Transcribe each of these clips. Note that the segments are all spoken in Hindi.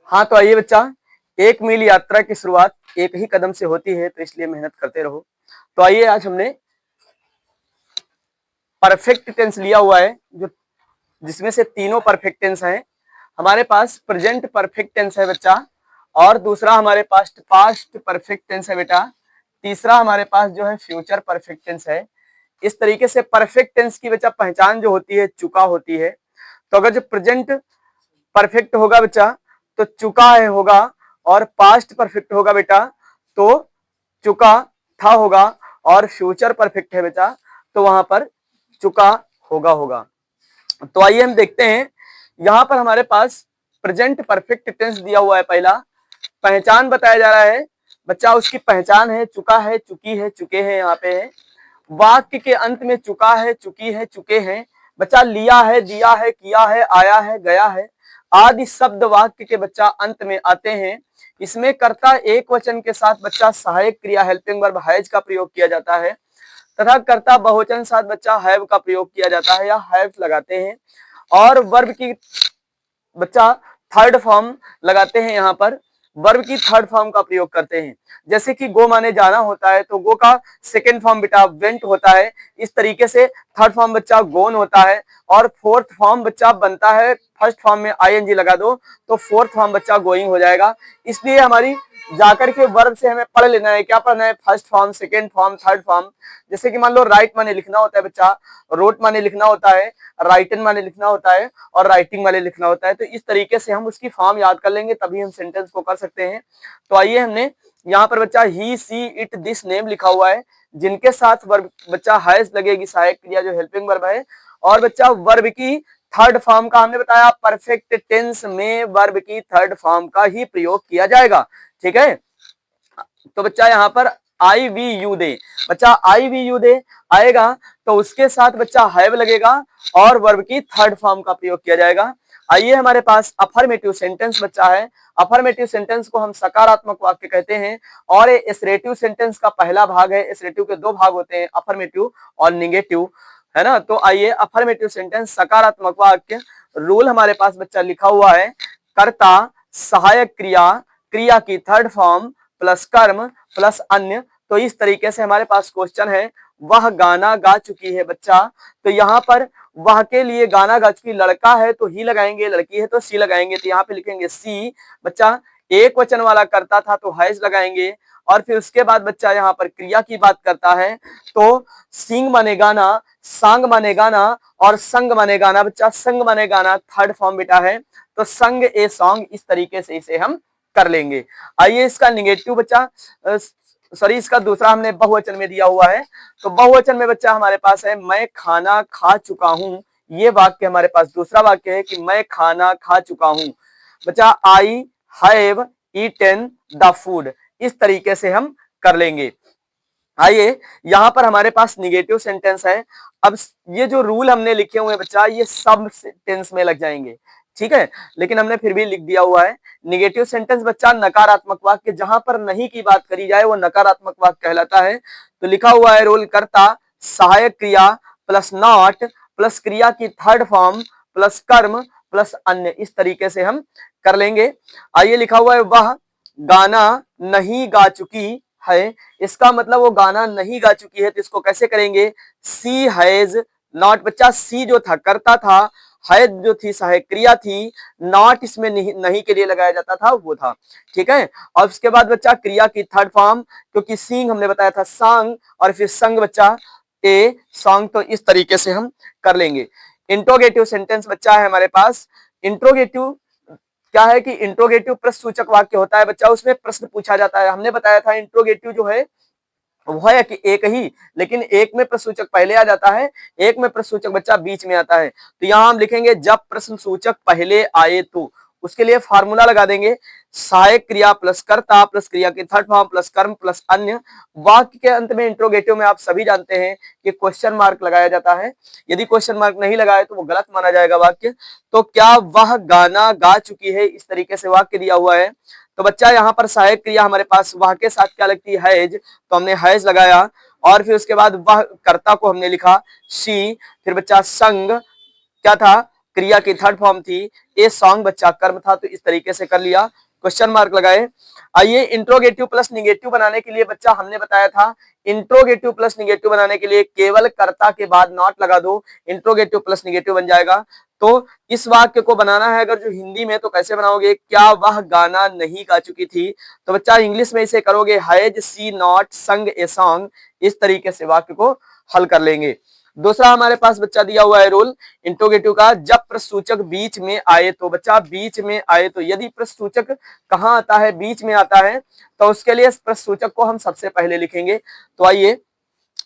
हाँ तो आइए बच्चा, 1 मील यात्रा की शुरुआत एक ही कदम से होती है, तो इसलिए मेहनत करते रहो। तो आइए, आज हमने परफेक्ट टेंस लिया हुआ है, जो जिसमें से तीनों परफेक्ट टेंस हैं। हमारे पास प्रेजेंट परफेक्ट टेंस है बच्चा, और दूसरा हमारे पास पास्ट परफेक्ट टेंस है बेटा, तीसरा हमारे पास जो है फ्यूचर परफेक्ट टेंस है। इस तरीके से परफेक्ट टेंस की बच्चा पहचान जो होती है चुका होती है। तो अगर जो प्रेजेंट परफेक्ट होगा बच्चा तो चुका है होगा, और पास्ट परफेक्ट होगा बेटा तो चुका था होगा, और फ्यूचर परफेक्ट है बेटा तो वहां पर चुका होगा। तो आइए हम देखते हैं, यहां पर हमारे पास प्रेजेंट परफेक्ट टेंस दिया हुआ है। पहला पहचान बताया जा रहा है बच्चा, उसकी पहचान है चुका है, चुकी है, चुके हैं, यहाँ पे है। वाक्य के अंत में चुका है, चुकी है, चुके हैं बच्चा, लिया है, दिया है, किया है, आया है, गया है आदि शब्द वाक्य के बच्चा अंत में आते हैं। इसमें कर्ता एक वचन के साथ बच्चा सहायक क्रिया हेल्पिंग वर्ब हैज का प्रयोग किया जाता है, तथा कर्ता बहुवचन साथ बच्चा हैव का प्रयोग किया जाता है या हैव लगाते हैं। और वर्ब की बच्चा थर्ड फॉर्म लगाते हैं, यहाँ पर वर्ब की थर्ड फॉर्म का प्रयोग करते हैं। जैसे कि गो माने जाना होता है तो गो का सेकेंड फॉर्म बेटा वेंट होता है। इस तरीके से थर्ड फॉर्म बच्चा गोन होता है, और फोर्थ फॉर्म बच्चा बनता है, फर्स्ट फॉर्म में आईएनजी लगा दो तो फोर्थ फॉर्म बच्चा गोइंग हो जाएगा। इसलिए हमारी जाकर के वर्ब से हमें पढ़ लेना है, क्या पढ़ना है, first form, second form, third form. जैसे कि मान लो राइट माने लिखना होता है बच्चा, रोट माने लिखना होता है, राइटन माने लिखना होता है, और राइटिंग वाले लिखना होता है। तो इस तरीके से हम उसकी फॉर्म याद कर लेंगे, तभी हम सेंटेंस को कर सकते हैं। तो आइए, हमने यहाँ पर बच्चा ही, सी, इट, दिस, नेम लिखा हुआ है, जिनके साथ वर्ब बच्चा हैज लगेगी, सहायक क्रिया जो हेल्पिंग वर्ब है। और बच्चा वर्ब की थर्ड फॉर्म का हमने बताया, परफेक्ट टेंस में वर्ब की थर्ड फॉर्म का ही प्रयोग किया जाएगा। ठीक है, तो बच्चा यहाँ पर आई वी यू दे, बच्चा आई वी यू दे आएगा तो उसके साथ बच्चा हैव लगेगा और वर्ब की थर्ड फॉर्म का प्रयोग किया जाएगा। आइए, हमारे पास अफर्मेटिव सेंटेंस बच्चा है। अफर्मेटिव सेंटेंस को हम सकारात्मक वाक्य कहते हैं, और ये एसरेटिव सेंटेंस का पहला भाग है। एसरेटिव के दो भाग होते हैं, अफर्मेटिव और निगेटिव, है ना। तो आइए, अफर्मेटिव सेंटेंस सकारात्मक वाक्य रूल हमारे पास बच्चा लिखा हुआ है, कर्ता सहायक क्रिया, क्रिया की थर्ड फॉर्म प्लस कर्म प्लस अन्य। तो इस तरीके से हमारे पास क्वेश्चन है, वह गाना गा चुकी है बच्चा। तो यहाँ पर वह के लिए गाना गा चुकी, लड़का है तो ही लगाएंगे, लड़की है तो सी लगाएंगे। तो यहाँ पे लिखेंगे सी बच्चा, एक वचन वाला करता था तो हैज लगाएंगे। और फिर उसके बाद बच्चा यहाँ पर क्रिया की बात करता है तो सिंग माने गाना, सांग माने गाना, और संग माने गाना। बच्चा संग माने गाना थर्ड फॉर्म बेटा है, तो संग ए सॉन्ग, इस तरीके से इसे हम कर लेंगे। आइए, इसका निगेटिव बच्चा, सॉरी, इसका दूसरा हमने बहुवचन में दिया हुआ है। तो बहुवचन में बच्चा हमारे पास है, मैं खाना खा चुका हूं। ये वाक्य हमारे पास दूसरा वाक्य है कि मैं खाना खा चुका हूं बच्चा, I have eaten the food. इस तरीके से हम कर लेंगे। आइए, यहां पर हमारे पास निगेटिव सेंटेंस है। अब ये जो रूल हमने लिखे हुए हैं बच्चा, ये सब टेंस में लग जाएंगे, ठीक है, लेकिन हमने फिर भी लिख दिया हुआ है। निगेटिव सेंटेंस बच्चा नकारात्मक वाक्य, जहां पर नहीं की बात करी जाए वो नकारात्मक वाक्य कहलाता है। तो लिखा हुआ है रोल कर्ता सहायक क्रिया प्लस नॉट प्लस क्रिया की थर्ड फॉर्म प्लस कर्म प्लस अन्य, इस तरीके से हम कर लेंगे। आइए, लिखा हुआ है, वह गाना नहीं गा चुकी है। इसका मतलब वो गाना नहीं गा चुकी है, तो इसको कैसे करेंगे, सी हैज नॉट। बच्चा सी जो था करता था, हैज जो थी सहायक क्रिया थी, नॉट इसमें नहीं के लिए लगाया जाता था, वो था। ठीक है, और उसके बाद बच्चा क्रिया की थर्ड फॉर्म, क्योंकि सिंग हमने बताया था सांग, और फिर संग बच्चा ए सॉन्ग। तो इस तरीके से हम कर लेंगे। इंट्रोगेटिव सेंटेंस बच्चा है हमारे पास। इंट्रोगेटिव क्या है कि इंट्रोगेटिव प्रश्न सूचक वाक्य होता है बच्चा, उसमें प्रश्न पूछा जाता है। हमने बताया था इंट्रोगेटिव जो है वो है कि एक ही, लेकिन एक में प्रश्न सूचक पहले आ जाता है, एक में प्रश्न सूचक बच्चा बीच में आता है। तो यहां हम लिखेंगे जब प्रश्न सूचक पहले आए तो, उसके लिए फार्मूला लगा देंगे, सहायक क्रिया प्लस कर्ता प्लस क्रिया की थर्ड फॉर्म प्लस कर्म प्लस अन्य। वाक्य के अंत में इंट्रोगेटिव में आप सभी जानते हैं कि क्वेश्चन मार्क लगाया जाता है। यदि क्वेश्चन मार्क नहीं लगाए तो वो गलत माना जाएगा वाक्य। तो क्या वह गाना गा चुकी है, इस तरीके से वाक्य दिया हुआ है। तो बच्चा यहाँ पर सहायक क्रिया हमारे पास वह के साथ क्या लगती है, हैज, तो हमने हैज लगाया। और फिर उसके बाद वह कर्ता को हमने लिखा शी। फिर बच्चा संग क्या था, क्रिया की थर्ड फॉर्म थी, ए सॉन्ग बच्चा कर्म था, तो इस तरीके से कर लिया, क्वेश्चन मार्क लगाए। आइए इंट्रोगेटिव प्लस निगेटिव बनाने के लिए बच्चा हमने बताया था, इंट्रोगेटिव प्लस निगेटिव बनाने के लिए केवल कर्ता के बाद नॉट लगा दो, इंट्रोगेटिव प्लस निगेटिव बन जाएगा। तो इस वाक्य को बनाना है अगर जो हिंदी में, तो कैसे बनाओगे, क्या वह गाना नहीं गा चुकी थी, तो बच्चा इंग्लिश में इसे करोगे, हैज शी नॉट संग ए सॉन्ग, इस तरीके से वाक्य को हल कर लेंगे। दूसरा हमारे पास बच्चा दिया हुआ है रूल इंट्रोगेटिव का, जब प्रश्नसूचक बीच में आए, तो बच्चा बीच में आए, तो यदि प्रश्नसूचक कहाँ आता है, बीच में आता है, तो उसके लिए प्रश्नसूचक को हम सबसे पहले लिखेंगे। तो आइए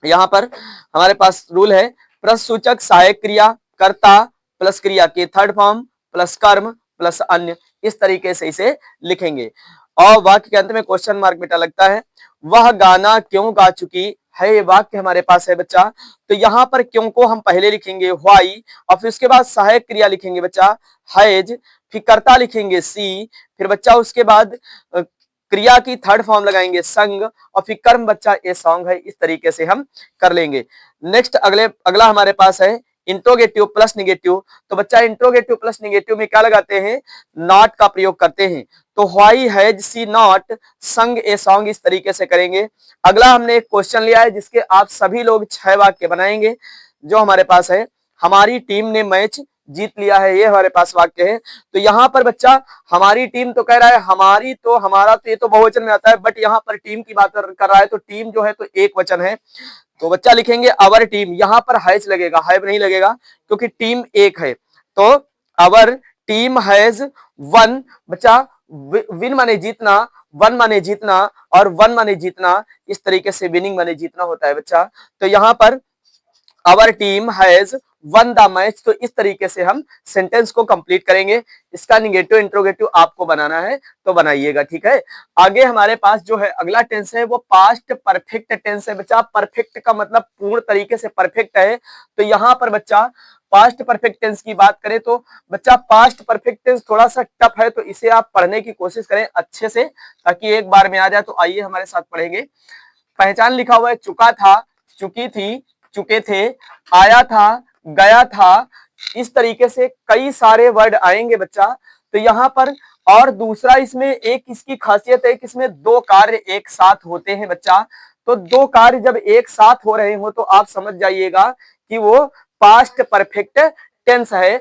यहाँ पर हमारे पास रूल है, प्रश्नसूचक सहायक क्रिया कर्ता प्लस क्रिया के थर्ड फॉर्म प्लस कर्म प्लस अन्य, इस तरीके से इसे लिखेंगे। और वाक्य के अंत में क्वेश्चन मार्क बेटा लगता है, वह गाना क्यों गा चुकी है, ये वाक्य हमारे पास है बच्चा। तो यहाँ पर क्यों को हम पहले लिखेंगे व्हाई, और फिर उसके बाद सहायक क्रिया लिखेंगे बच्चा हैज, फिर कर्ता लिखेंगे सी, फिर बच्चा उसके बाद क्रिया की थर्ड फॉर्म लगाएंगे संग, और फिर कर्म बच्चा ए सॉन्ग है, इस तरीके से हम कर लेंगे। नेक्स्ट अगला हमारे पास है इंट्रोगेटिव प्लस निगेटिव। तो बच्चा इंट्रोगेटिव प्लस निगेटिव में क्या लगाते हैं, नॉट का प्रयोग करते हैं। तो व्हाई हैज सी नॉट संग ए सॉन्ग, इस तरीके से करेंगे। अगला हमने एक क्वेश्चन लिया है जिसके आप सभी लोग 6 वाक्य बनाएंगे, जो हमारे पास है, हमारी टीम ने मैच जीत लिया है, ये हमारे पास वाक्य है। तो यहाँ पर बच्चा हमारी टीम तो कह रहा है, हमारी तो हमारा तो ये तो बहुवचन में आता है, बट यहाँ पर टीम की बात कर रहा है, तो टीम जो है तो एक वचन है, तो बच्चा लिखेंगे अवर टीम, यहाँ पर हैज लगेगा, हैव नहीं लगेगा, क्योंकि टीम एक है। तो अवर टीम हैज वन, बच्चा विन माने जीतना, वन माने जीतना, और वन माने जीतना, इस तरीके से विनिंग माने जीतना होता है बच्चा। तो यहाँ per hour team has one the match, तो इस तरीके से हम सेंटेंस को कंप्लीट करेंगे। इसका निगेटिव इंट्रोगेटिव आपको बनाना है तो बनाइएगा, ठीक है। आगे हमारे पास जो है अगला टेंस है वो पास्ट परफेक्ट टेंस है बच्चा। परफेक्ट का मतलब पूर्ण तरीके से परफेक्ट है। तो यहाँ पर बच्चा पास्ट परफेक्ट टेंस की बात करें तो बच्चा पास्ट परफेक्ट टेंस थोड़ा सा टफ है, तो इसे आप पढ़ने की कोशिश करें अच्छे से, ताकि एक बार में आ जाए। तो आइए हमारे साथ पढ़ेंगे। पहचान लिखा हुआ है, चुका था, चुकी थी, चुके थे, आया था, गया था, इस तरीके से कई सारे वर्ड आएंगे बच्चा। तो यहाँ पर और दूसरा इसमें एक इसकी खासियत है कि इसमें 2 कार्य एक साथ होते हैं बच्चा। तो 2 कार्य जब एक साथ हो रहे हो तो आप समझ जाइएगा कि वो पास्ट परफेक्ट टेंस है।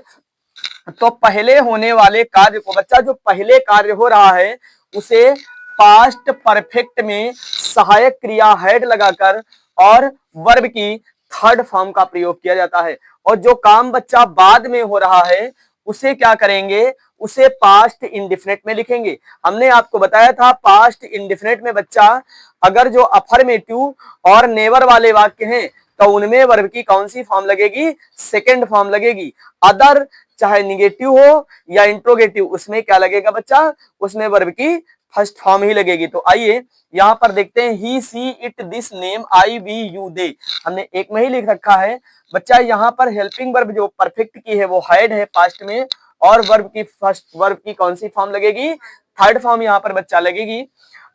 तो पहले होने वाले कार्य को बच्चा, जो पहले कार्य हो रहा है उसे पास्ट परफेक्ट में सहायक क्रिया हेड लगाकर और वर्ब की थर्ड फॉर्म का प्रयोग किया जाता है। और जो काम बच्चा बाद में हो रहा है उसे क्या करेंगे, उसे पास्ट इंडिफिनिट में लिखेंगे। हमने आपको बताया था पास्ट इंडिफिनिट में बच्चा अगर जो अफर्मेटिव और नेवर वाले वाक्य हैं तो उनमें वर्ब की कौन सी फॉर्म लगेगी, सेकेंड फॉर्म लगेगी। अदर चाहे निगेटिव हो या इंट्रोगेटिव, उसमें क्या लगेगा बच्चा, उसमें वर्ब की फर्स्ट फॉर्म ही लगेगी। तो आइए यहाँ पर देखते हैं, he see it this name I V U they, हमने एक में ही लिख रखा है बच्चा। यहाँ पर हेल्पिंग वर्ब जो परफेक्ट की है वो हैड है पास्ट में, और वर्ब की फर्स्ट वर्ब की कौन सी फॉर्म लगेगी, थर्ड फॉर्म यहाँ पर बच्चा लगेगी।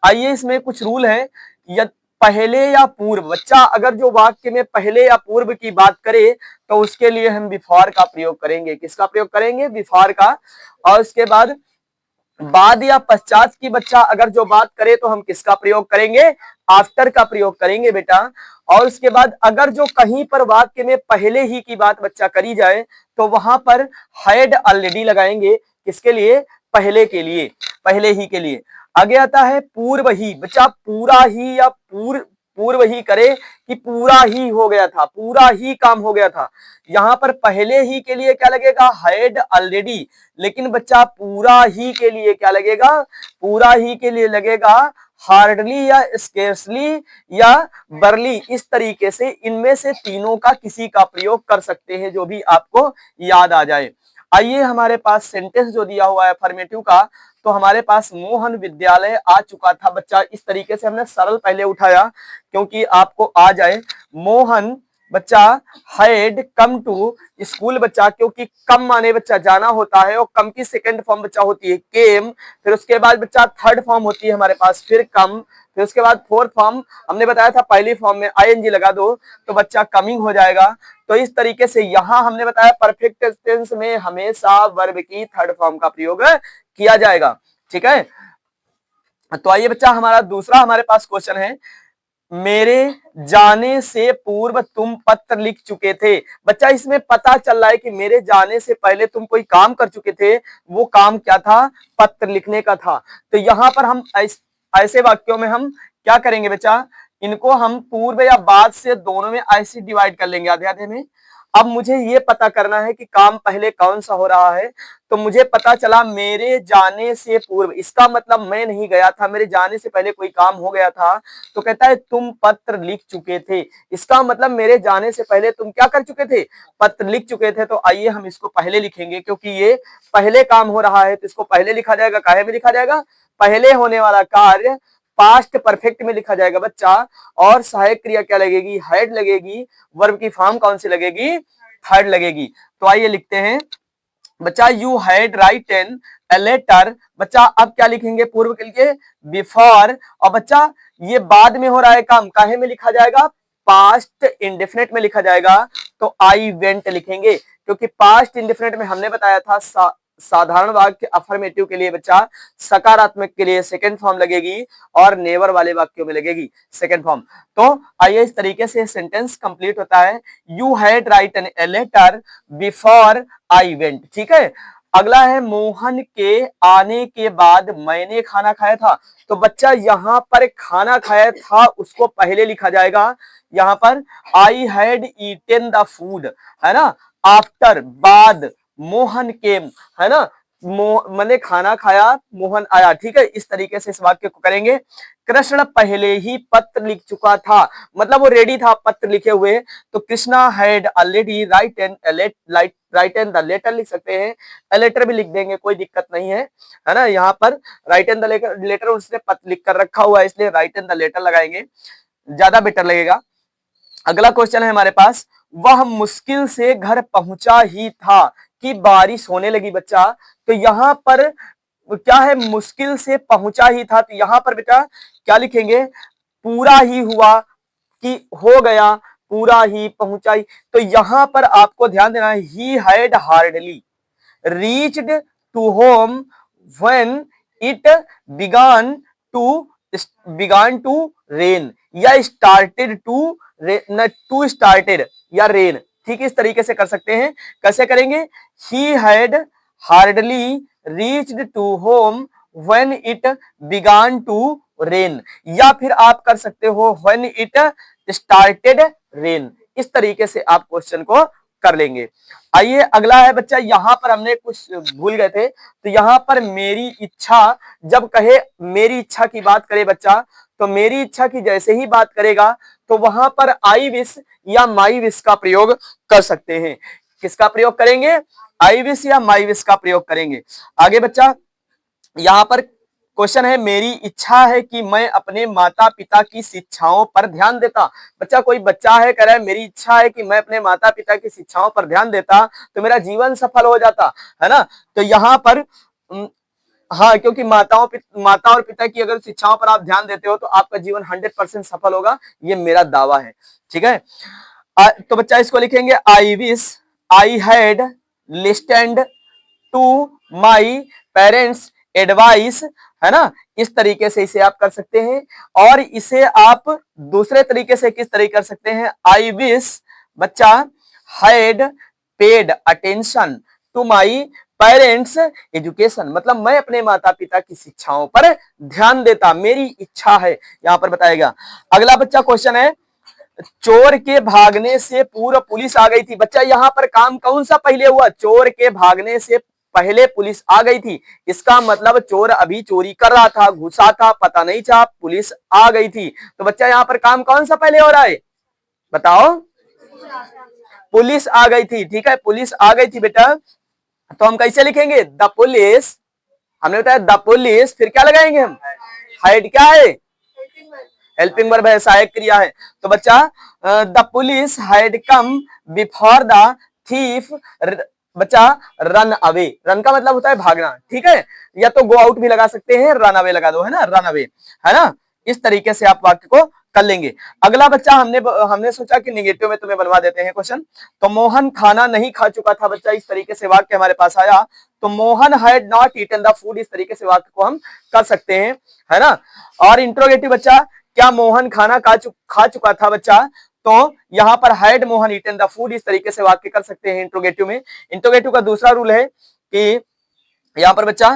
आइए इसमें कुछ रूल है, यदि पहले या पूर्व, बच्चा अगर जो वाक्य में पहले या पूर्व की बात करे तो उसके लिए हम बिफोर का प्रयोग करेंगे। किसका प्रयोग करेंगे, बिफोर का। और उसके बाद या पश्चात की बच्चा अगर जो बात करे तो हम किसका प्रयोग करेंगे, आफ्टर का प्रयोग करेंगे बेटा। और उसके बाद अगर जो कहीं पर वाक्य में पहले ही की बात बच्चा करी जाए तो वहां पर हैड ऑलरेडी लगाएंगे, किसके लिए, पहले के लिए, पहले ही के लिए। आगे आता है पूर्व ही, बच्चा पूरा ही या पूर्व ही करे कि पूरा ही हो गया था, पूरा ही काम हो गया था। यहाँ पर पहले ही के लिए क्या लगेगा, हैड ऑलरेडी। लेकिन बच्चा पूरा ही के लिए क्या लगेगा, पूरा ही के लिए लगेगा हार्डली या स्केर्सली या बर्ली। इस तरीके से इनमें से तीनों का किसी का प्रयोग कर सकते हैं, जो भी आपको याद आ जाए। आइए हमारे पास सेंटेंस जो दिया हुआ है अफर्मेटिव का, तो हमारे पास मोहन विद्यालय आ चुका था बच्चा। इस तरीके से हमने सरल पहले उठाया क्योंकि आपको आ जाए। मोहन बच्चा हैड कम टू स्कूल बच्चा, क्योंकि कम माने बच्चा जाना होता है, और कम की सेकंड फॉर्म बच्चा होती है केम, फिर उसके बाद बच्चा थर्ड फॉर्म होती है हमारे पास फिर कम, फिर उसके बाद फोर्थ फॉर्म हमने बताया था पहली फॉर्म में आईएनजी लगा दो तो बच्चा कमिंग हो जाएगा। तो इस तरीके से यहां हमने बताया परफेक्ट टेंस में हमेशा वर्ब की थर्ड फॉर्म का प्रयोग किया जाएगा। ठीक है, तो आइए बच्चा हमारा दूसरा हमारे पास क्वेश्चन है, मेरे जाने से पूर्व तुम पत्र लिख चुके थे। बच्चा इसमें पता चल रहा है कि मेरे जाने से पहले तुम कोई काम कर चुके थे, वो काम क्या था? पत्र लिखने का था। तो यहां पर हम ऐसे वाक्यों में हम क्या करेंगे बच्चा, इनको हम पूर्व या बाद से दोनों में ऐसे डिवाइड कर लेंगे आधे आधे में। अब मुझे ये पता करना है कि काम पहले कौन सा हो रहा है, तो मुझे पता चला मेरे जाने से पूर्व, इसका मतलब मैं नहीं गया था, मेरे जाने से पहले कोई काम हो गया था। तो कहता है तुम पत्र लिख चुके थे, इसका मतलब मेरे जाने से पहले तुम क्या कर चुके थे? पत्र लिख चुके थे। तो आइए हम इसको पहले लिखेंगे, क्योंकि ये पहले काम हो रहा है तो इसको पहले लिखा जाएगा। काहे में लिखा जाएगा? पहले होने वाला कार्य पास्ट परफेक्ट में लिखा जाएगा बच्चा, और सहायक क्रिया क्या लगेगी? हैड लगेगी। वर्ब की फॉर्म कौन सी लगेगी? हैड लगेगी। तो आइए लिखते हैं बच्चा, you had write an a letter. बच्चा अब क्या लिखेंगे पूर्व के लिए? बिफोर। और बच्चा ये बाद में हो रहा है काम, काहे में लिखा जाएगा? पास्ट इंडेफिनिट में लिखा जाएगा। तो आई वेंट लिखेंगे, क्योंकि पास्ट इंडेफिनिट में हमने बताया था साधारण वाक्य अफर्मेटिव के लिए बच्चा सकारात्मक के लिए सेकंड फॉर्म लगेगी, और नेवर वाले वाक्यों में लगेगी सेकंड फॉर्म। तो आइए इस तरीके से सेंटेंस कंप्लीट होता है, you had write an a letter before I went. ठीक है, अगला है मोहन के आने के बाद मैंने खाना खाया था। तो बच्चा यहां पर खाना खाया था उसको पहले लिखा जाएगा, यहां पर I had eaten the food, है ना, आफ्टर बाद मोहन केम, है ना, मैंने खाना खाया मोहन आया। ठीक है, इस तरीके से इस वाक्य को करेंगे। कृष्ण पहले ही पत्र लिख चुका था, मतलब वो रेडी था पत्र लिखे हुए। तो Krishna had already write an the letter लिख सकते हैं, ए लेटर भी लिख देंगे, कोई दिक्कत नहीं है ना। यहाँ पर राइट एन द लेटर उसने पत्र लिख कर रखा हुआ है, इसलिए राइट एन द लेटर लगाएंगे, ज्यादा बेटर लगेगा। अगला क्वेश्चन है हमारे पास, वह मुश्किल से घर पहुंचा ही था कि बारिश होने लगी। बच्चा तो यहां पर क्या है? मुश्किल से पहुंचा ही था, तो यहां पर बेटा क्या लिखेंगे? पूरा ही हुआ कि हो गया, पूरा ही पहुंचा ही। तो यहां पर आपको ध्यान देना है, he had hardly reached to home when it began to rain, या स्टार्टेड टू स्टार्टेड या रेन। ठीक इस तरीके से कर सकते हैं। कैसे करेंगे? He had hardly reached to home when it began to rain, या फिर आप कर सकते हो व्हेन इट स्टार्टेड रेन। इस तरीके से आप क्वेश्चन को कर लेंगे। आइए अगला है बच्चा, यहां पर हमने कुछ भूल गए थे, तो यहां पर मेरी इच्छा, जब कहे मेरी इच्छा की बात करे बच्चा, तो मेरी इच्छा की जैसे ही बात करेगा तो वहां पर आई विश या माई विश का प्रयोग कर सकते हैं। किसका प्रयोग करेंगे? आई विश या माई विश का प्रयोग करेंगे। आगे बच्चा यहां पर क्वेश्चन है, मेरी इच्छा है कि मैं अपने माता पिता की शिक्षाओं पर ध्यान देता। बच्चा कोई बच्चा है कह रहा है मेरी इच्छा है कि मैं अपने माता पिता की शिक्षाओं पर ध्यान देता तो मेरा जीवन सफल हो जाता, है ना। तो यहाँ पर हाँ, क्योंकि माता और पिता की अगर शिक्षाओं पर आप ध्यान देते हो तो आपका जीवन 100% सफल होगा, ये मेरा दावा है। ठीक है, तो बच्चा इसको लिखेंगे, I wish I had listened to my parents advice, है ना। इस तरीके से इसे आप कर सकते हैं। और इसे आप दूसरे तरीके से किस तरीके कर सकते हैं? आई विश बच्चा had paid attention to my parents education, मतलब मैं अपने माता पिता की शिक्षाओं पर ध्यान देता, मेरी इच्छा है, यहां पर बताएगा। अगला बच्चा क्वेश्चन है, चोर के भागने से पूर्व पुलिस आ गई थी। बच्चा यहां पर काम कौन सा पहले हुआ? चोर के भागने से पहले पुलिस आ गई थी, इसका मतलब चोर अभी चोरी कर रहा था, घुसा था, पता नहीं था, पुलिस आ गई थी। तो बच्चा यहां पर काम कौन सा पहले हो रहा है? बताओ। पुलिस आ गई थी। ठीक है, पुलिस आ गई थी बेटा। तो हम कैसे लिखेंगे? द पुलिस, हमने बताया द पुलिस, फिर क्या लगाएंगे हम? हैड क्या है? हेल्पिंग वर्ब है, सहायक क्रिया है। तो बच्चा the police had come before the thief, बच्चा रन अवे, रन का मतलब होता है भागना, ठीक है, या तो गो आउट भी लगा सकते हैं, रन अवे लगा दो, है ना, रन अवे, है ना। इस तरीके से आप वाक्य को कर लेंगे। अगला बच्चा हमने सोचा कि निगेटिव में तुम्हें बनवा देते हैं क्वेश्चन। तो मोहन खाना नहीं खा चुका था, बच्चा इस तरीके से वाक्य हमारे पास आया। तो Mohan had not eaten the food, इस तरीके से वाक्य को हम कर सकते हैं, है ना। और इंट्रोगेटिव बच्चा, क्या मोहन खाना खा चुका था बच्चा, तो यहां पर had Mohan eaten the food, इस तरीके से वाक्य कर सकते हैं इंट्रोगेटिव में। इंट्रोगेटिव का दूसरा रूल है कि यहाँ पर बच्चा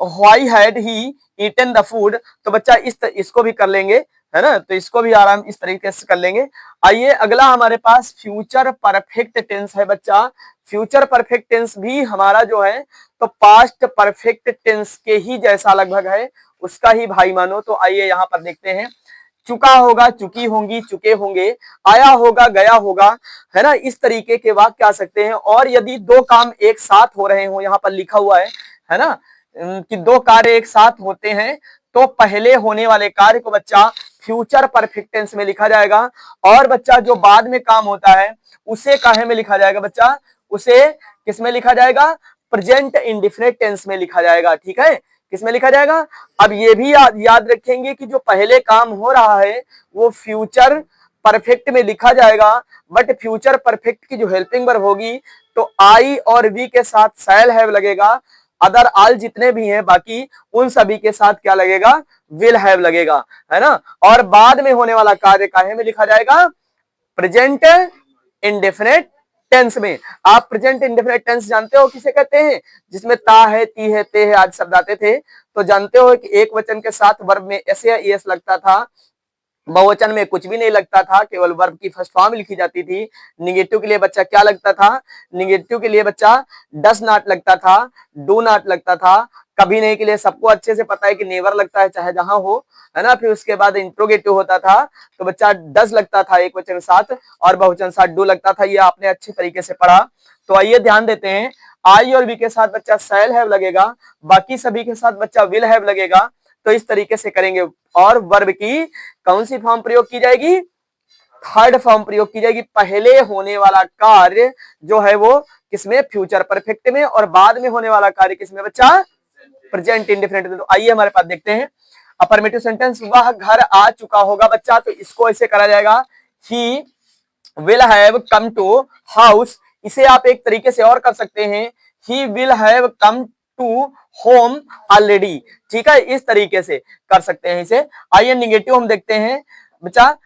why had he eaten the food, तो बच्चा इसको भी कर लेंगे, है ना, तो इसको भी आराम इस तरीके से कर लेंगे। आइए अगला हमारे पास फ्यूचर परफेक्ट टेंस है बच्चा। फ्यूचर परफेक्ट टेंस भी हमारा जो है तो पास्ट परफेक्ट टेंस के ही जैसा लगभग है, उसका ही भाई मानो। तो आइए यहाँ पर देखते हैं, चुका होगा, चुकी होंगी, चुके होंगे, आया होगा, गया होगा, है ना, इस तरीके के वाक्य आ सकते हैं। और यदि दो काम एक साथ हो रहे हो, यहाँ पर लिखा हुआ है ना, कि दो कार्य एक साथ होते हैं, तो पहले होने वाले कार्य को बच्चा फ्यूचर परफेक्ट टेंस में लिखा जाएगा, और बच्चा जो बाद में काम होता है उसे काहे में लिखा जाएगा बच्चा, उसे किस में लिखा जाएगा, प्रेजेंट इंडेफिनिट टेंस में लिखा जाएगा, ठीक है, किसमें लिखा जाएगा। अब ये भी याद रखेंगे कि जो पहले काम हो रहा है वो फ्यूचर परफेक्ट में लिखा जाएगा, बट फ्यूचर परफेक्ट की जो हेल्पिंग वर्ब होगी तो आई और वी के साथ शैल हैव लगेगा, अदर ऑल जितने भी हैं बाकी उन सभी के साथ क्या लगेगा, विल हैव लगेगा, है ना। और बाद में होने वाला कार्य काहे में लिखा जाएगा, प्रेजेंट इंडेफिनिट टेंस में। आप प्रेजेंट इंडेफिनिट टेंस जानते हो किसे कहते हैं, जिसमें ता है, ती है, ते है आदि शब्द आते थे। तो जानते हो कि एक वचन के साथ वर्ब में एस या ईएस लगता था, बहुवचन में कुछ भी नहीं लगता था, केवल वर्ब की फर्स्ट फॉर्म लिखी जाती थी। निगेटिव के लिए बच्चा क्या लगता था, निगेटिव के लिए बच्चा डस नॉट लगता था, डू नॉट लगता था, कभी नहीं के लिए सबको अच्छे से पता है कि नेवर लगता है चाहे जहां हो, है ना। फिर उसके बाद इंट्रोगेटिव होता था तो बच्चा डस लगता था एक वचन साथ, और बहुवचन साथ डू लगता था, ये आपने अच्छे तरीके से पढ़ा। तो आइए ध्यान देते हैं, आई और वी के साथ बच्चा शैल हैव लगेगा, बाकी सभी के साथ बच्चा विल हैव लगेगा। तो इस तरीके से करेंगे। और वर्ब की कौन सी फॉर्म प्रयोग की जाएगी, थर्ड फॉर्म प्रयोग की जाएगी। पहले होने वाला कार्य जो है वो किसमें, फ्यूचर परफेक्ट में, और बाद में होने वाला कार्य किसमें बच्चा, प्रेजेंट इंडेफिनिट में। तो आइए हमारे पास देखते हैं अफर्मेटिव सेंटेंस, वह घर आ चुका होगा बच्चा, तो इसको ऐसे करा जाएगा, he will have come to house. इसे आप एक तरीके से और कर सकते हैं, he will have come to home already, ठीक है, इस तरीके से कर सकते हैं इसे। आइए निगेटिव हम देखते हैं बच्चा,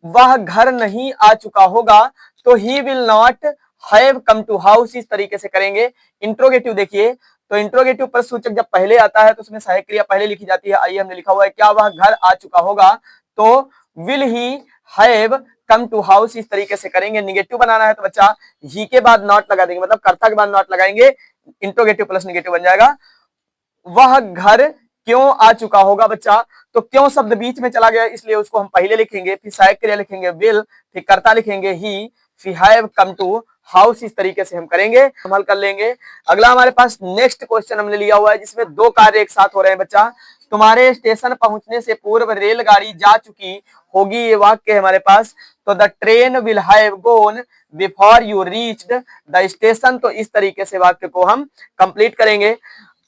वह घर नहीं आ चुका होगा, तो he will not have come to house, इस तरीके से करेंगे। इंट्रोगेटिव देखिए, तो इंट्रोगेटिव प्रश्नसूचक जब पहले आता है तो उसमें सहायक क्रिया पहले लिखी जाती है। आइए हमने लिखा हुआ है, क्या वह घर आ चुका होगा, तो will he have come to house, इस तरीके से करेंगे। निगेटिव बनाना है तो बच्चा ही के बाद नॉट लगा देंगे, मतलब कर्ता के बाद नॉट लगाएंगे, इंट्रोगेटिव प्लस निगेटिव बन जाएगा। वह घर क्यों आ चुका होगा बच्चा, तो क्यों शब्द बीच में चला गया इसलिए उसको हम पहले लिखेंगे, फिर सहायक क्रिया लिखेंगे विल, फिर कर्ता लिखेंगे ही, फिर हैव कम टू हाउस, इस तरीके से हम करेंगे, हम हल कर लेंगे। अगला हमारे पास नेक्स्ट क्वेश्चन हमने लिया हुआ है जिसमें दो कार्य एक साथ हो रहे हैं बच्चा। तुम्हारे स्टेशन पहुंचने से पूर्व रेलगाड़ी जा चुकी होगी, ये वाक्य है हमारे पास। तो the train will have gone before you reached the station, तो इस तरीके से वाक्य को हम कंप्लीट करेंगे।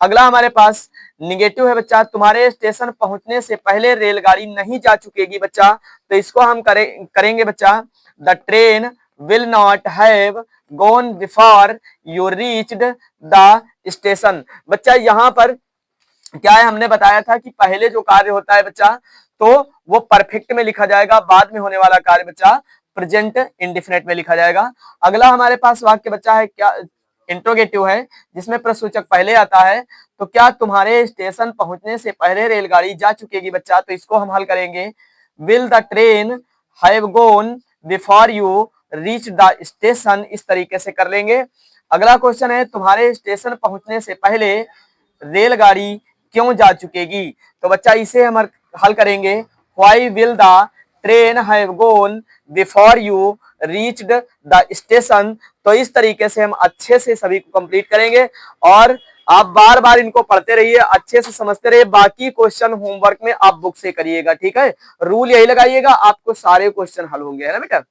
अगला हमारे पास निगेटिव है बच्चा, तुम्हारे स्टेशन पहुंचने से पहले रेलगाड़ी नहीं जा चुकेगी बच्चा, तो इसको हम करेंगे बच्चा, the train will not have gone before you reached the station. बच्चा यहाँ पर क्या है, हमने बताया था कि पहले जो कार्य होता है बच्चा तो वो परफेक्ट में लिखा जाएगा, बाद में होने वाला कार्य बच्चा प्रेजेंट इंडेफिनिट में लिखा जाएगा। अगला हमारे पास वाक्य बच्चा है, क्या इंट्रोगेटिव है जिसमें प्रश्नसूचक पहले आता है। तो क्या तुम्हारे स्टेशन पहुंचने से पहले रेलगाड़ी जा चुकेगी बच्चा, तो इसको हम हल करेंगे, will the train have gone before you reach the station, इस तरीके से कर लेंगे। अगला क्वेश्चन है, तुम्हारे स्टेशन पहुंचने से पहले रेलगाड़ी क्यों जा चुकेगी, तो बच्चा इसे हम हल करेंगे, why will the train have gone before you reached the station. तो इस तरीके से हम अच्छे से सभी को कंप्लीट करेंगे। और आप बार बार इनको पढ़ते रहिए, अच्छे से समझते रहिए, बाकी क्वेश्चन होमवर्क में आप बुक से करिएगा, ठीक है। रूल यही लगाइएगा, आपको सारे क्वेश्चन हल होंगे, है ना बेटा।